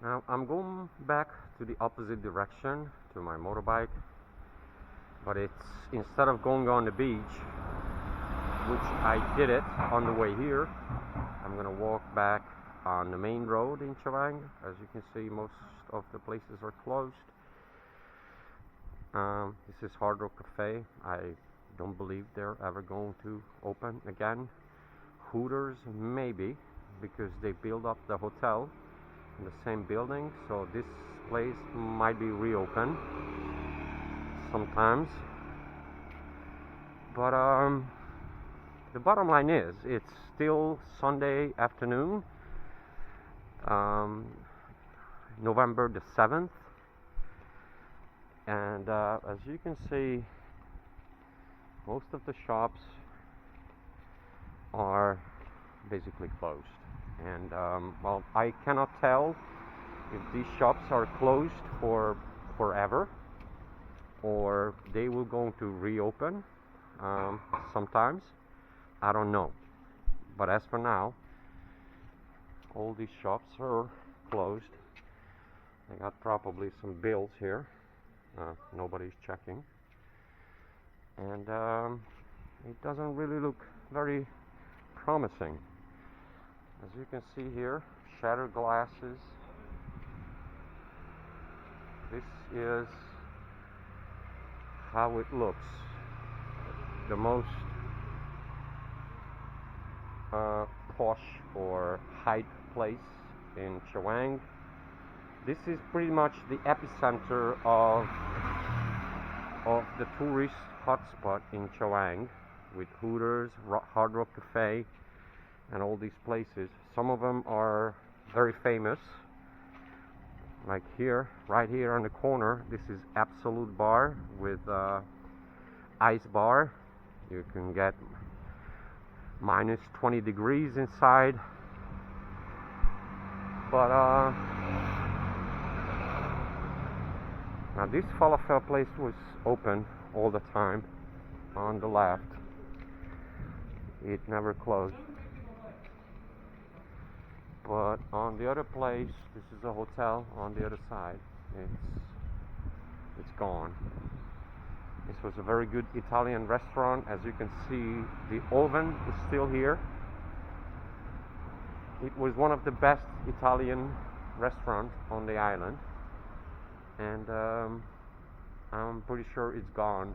Now I'm going back to the opposite direction to my motorbike, but it's instead of going on the beach, which I did it on the way here, I'm gonna walk back on the main road in Chaveng. As you can see, most of the places are closed. This is Hard Rock Cafe. I don't believe they're ever going to open again. Hooters, maybe, because they build up the hotel in the same building, so this place might be reopened sometimes. But the bottom line is, it's still Sunday afternoon, November the 7th, and as you can see, most of the shops are basically closed. And well, I cannot tell if these shops are closed for forever or they will going to reopen sometimes. I don't know. But as for now, all these shops are closed. I got probably some bills here. Nobody's checking. And it doesn't really look very promising. As you can see here, shattered glasses. This is how it looks. The most posh or hype place in Chaveng. This is pretty much the epicenter of the tourist hotspot in Chaveng, with Hooters, Hard Rock Cafe, and all these places. Some of them are very famous, like here, right here on the corner. This is Absolute Bar with ice bar. You can get minus 20 degrees inside. But now this falafel place was open all the time on the left. It never closed. But on the other place, this is a hotel on the other side. It's gone. This was a very good Italian restaurant. As you can see, the oven is still here. It was one of the best Italian restaurants on the island, and I'm pretty sure it's gone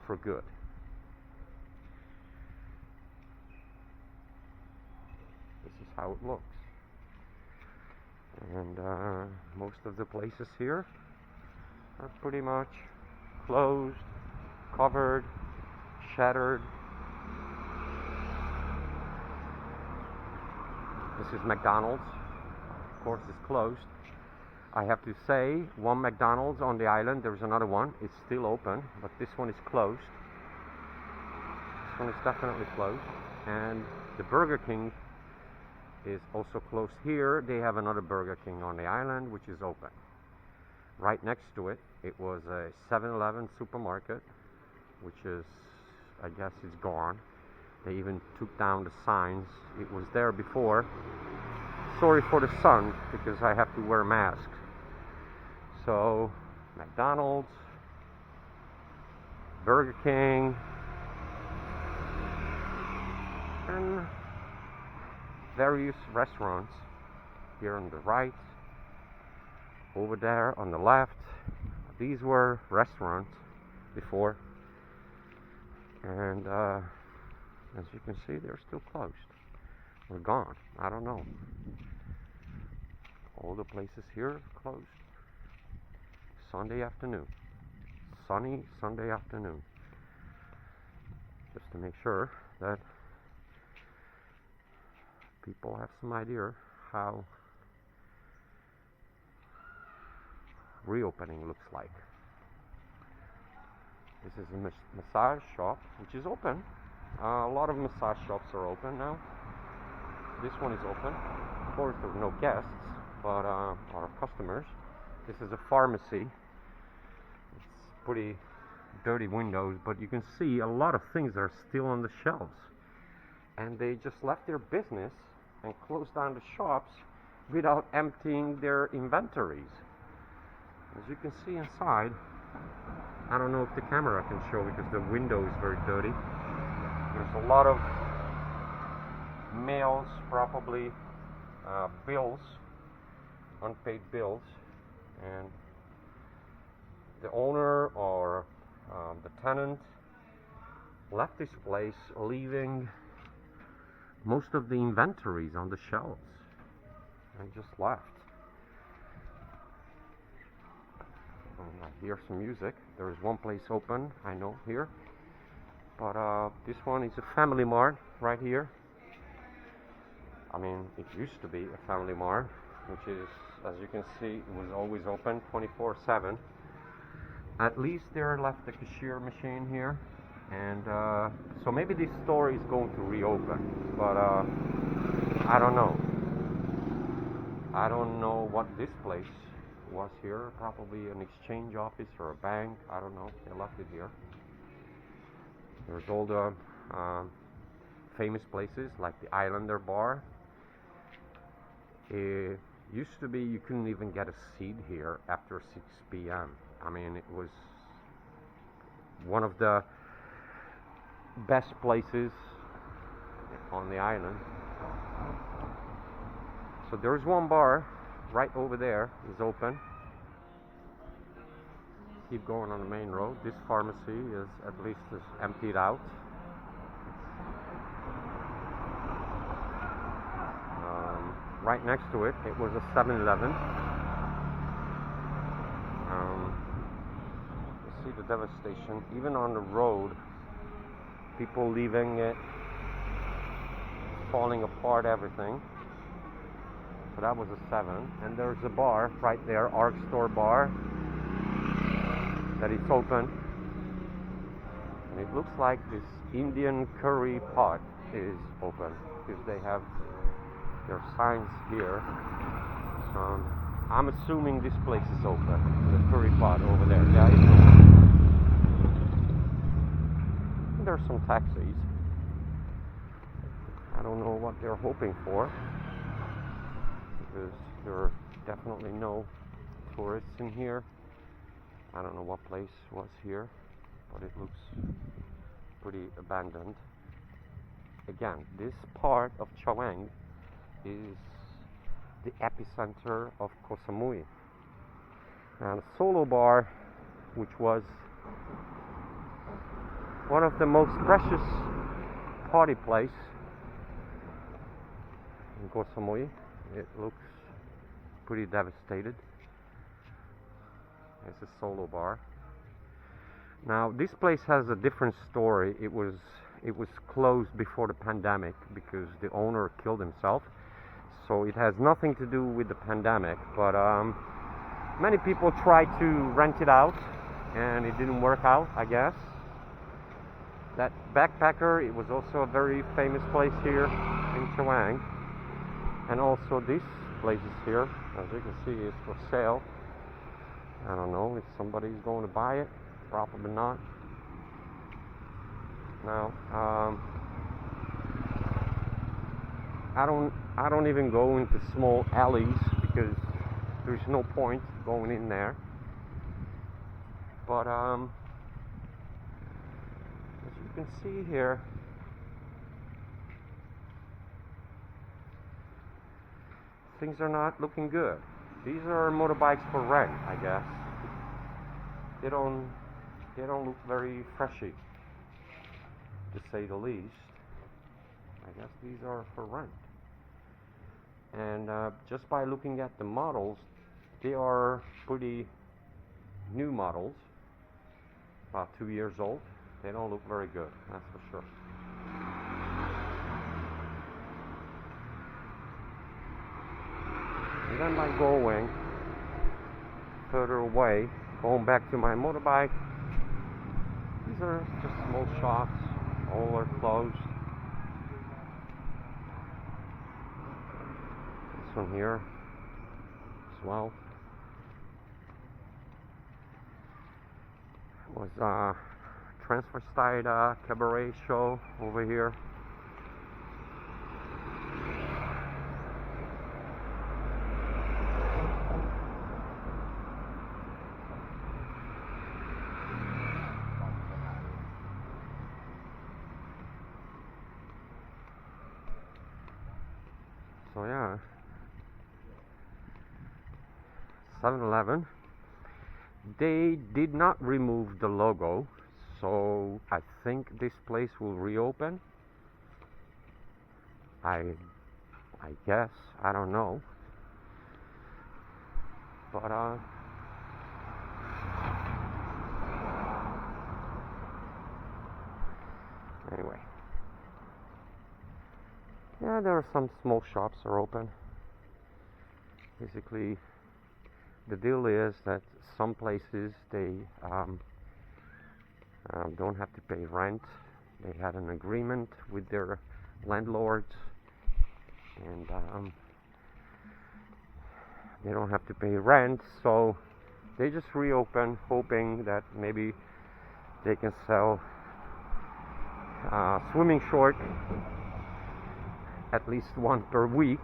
for good. This is how it looks. And most of the places here are pretty much closed, covered, shattered. This is McDonald's. Of course, it's closed. I have to say, one McDonald's on the island, there's another one. It's still open, but this one is closed. This one is definitely closed. And the Burger King is also closed here. They have another Burger King on the island, which is open. Right next to it, it was a 7-Eleven supermarket, which is, I guess it's gone. They even took down the signs. It was there before. Sorry for the sun, because I have to wear a mask. So, McDonald's, Burger King, and various restaurants here on the right, over there on the left. These were restaurants before, and as you can see, they're still closed. They're gone. I don't know. All the places here are closed. Sunday afternoon. Sunny Sunday afternoon. Just to make sure that people have some idea how reopening looks like. This is a massage shop, which is open. A lot of massage shops are open now. This one is open. Of course, there are no guests, but our customers. This is a pharmacy. It's pretty dirty windows, but you can see a lot of things are still on the shelves. And they just left their business and closed down the shops without emptying their inventories. As you can see inside, I don't know if the camera can show because the window is very dirty. There's a lot of mails, probably bills, unpaid bills, and the owner or the tenant left this place, leaving most of the inventories on the shelves, and just left. I hear some music. There is one place open, I know, here, but this one is a family mart right here. I mean, it used to be a family mart, which is, as you can see, it was always open 24/7. At least there left the cashier machine here, and so maybe this store is going to reopen, but I don't know. I don't know what this place was here. Probably an exchange office or a bank. I don't know. They left it here. There's all the famous places like the Islander Bar. It used to be you couldn't even get a seat here after 6 p.m. I mean, it was one of the best places on the island. So there's one bar right over there is open. Keep going on the main road. This pharmacy is at least emptied out. Right next to it, it was a 7-Eleven. You see the devastation, even on the road. People leaving it, falling apart, everything. So that was a 7. And there's a bar right there, Arc Store Bar, that is open. And it looks like this Indian curry pot is open because they have their signs here. So I'm assuming this place is open. The curry pot over there. Yeah, it's open. And there's some taxis. I don't know what they're hoping for, because there are definitely no tourists in here. I don't know what place was here, but it looks pretty abandoned. Again, this part of Chaveng is the epicenter of Koh Samui. And a Solo Bar, which was one of the most precious party place in Koh Samui, it looks pretty devastated. It's a Solo Bar. Now this place has a different story. It was closed before the pandemic because the owner killed himself. So it has nothing to do with the pandemic, but many people tried to rent it out and it didn't work out, I guess. That Backpacker, it was also a very famous place here in Chaveng. And also this place is here, as you can see, is for sale. I don't know if somebody's going to buy it, probably not. Now, I don't even go into small alleys because there's no point going in there. But as you can see here, things are not looking good. These are motorbikes for rent, I guess. They don't look very freshy, to say the least. I guess these are for rent. And just by looking at the models, they are pretty new models, about 2 years old. They don't look very good, that's for sure. And then by going further away, going back to my motorbike, these are just small shops, all are closed. This one here as well. It was a transvestite cabaret show over here. So yeah, 7-Eleven. They did not remove the logo, so I think this place will reopen. I guess, I don't know. But anyway. Yeah, there are some small shops are open. Basically, the deal is that some places they don't have to pay rent. They had an agreement with their landlords, and they don't have to pay rent, so they just reopen, hoping that maybe they can sell swimming short at least one per week,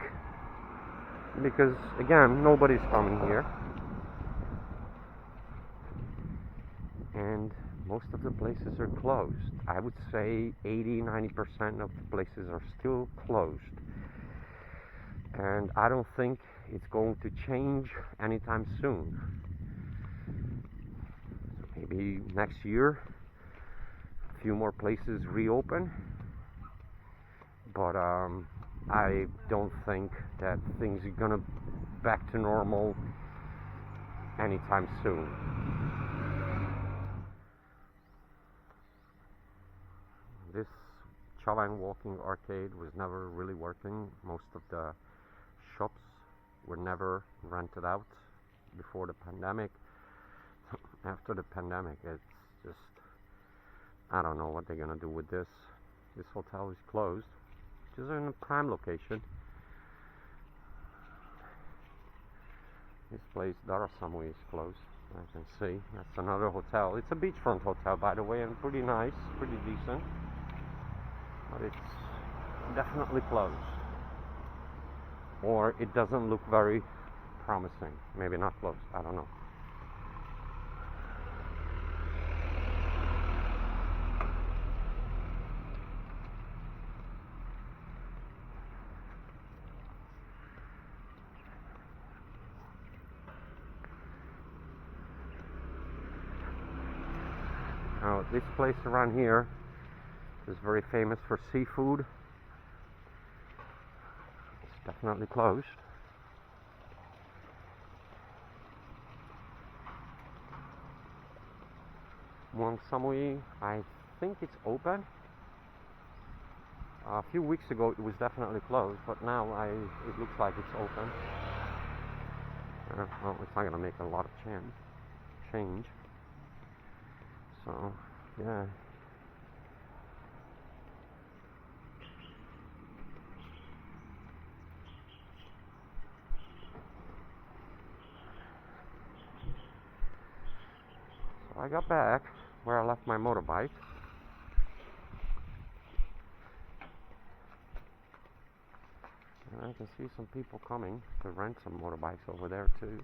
because again, nobody's coming here, and most of the places are closed. I would say 80-90% of the places are still closed, and I don't think it's going to change anytime soon. So maybe next year a few more places reopen, but I don't think that things are gonna back to normal anytime soon. This Chaveng walking arcade was never really working. Most of the shops were never rented out before the pandemic. After the pandemic, it's just, I don't know what they're gonna do with this. This hotel is closed, which is in a prime location. This place, Darasamui, is closed. I can see. That's another hotel. It's a beachfront hotel, by the way, and pretty nice, pretty decent. But it's definitely closed. Or it doesn't look very promising. Maybe not closed. I don't know. Now, this place around here is very famous for seafood. It's definitely closed. Samui, I think it's open. A few weeks ago it was definitely closed, but now it looks like it's open. Well, it's not going to make a lot of change. So, yeah. So I got back where I left my motorbike. And I can see some people coming to rent some motorbikes over there too.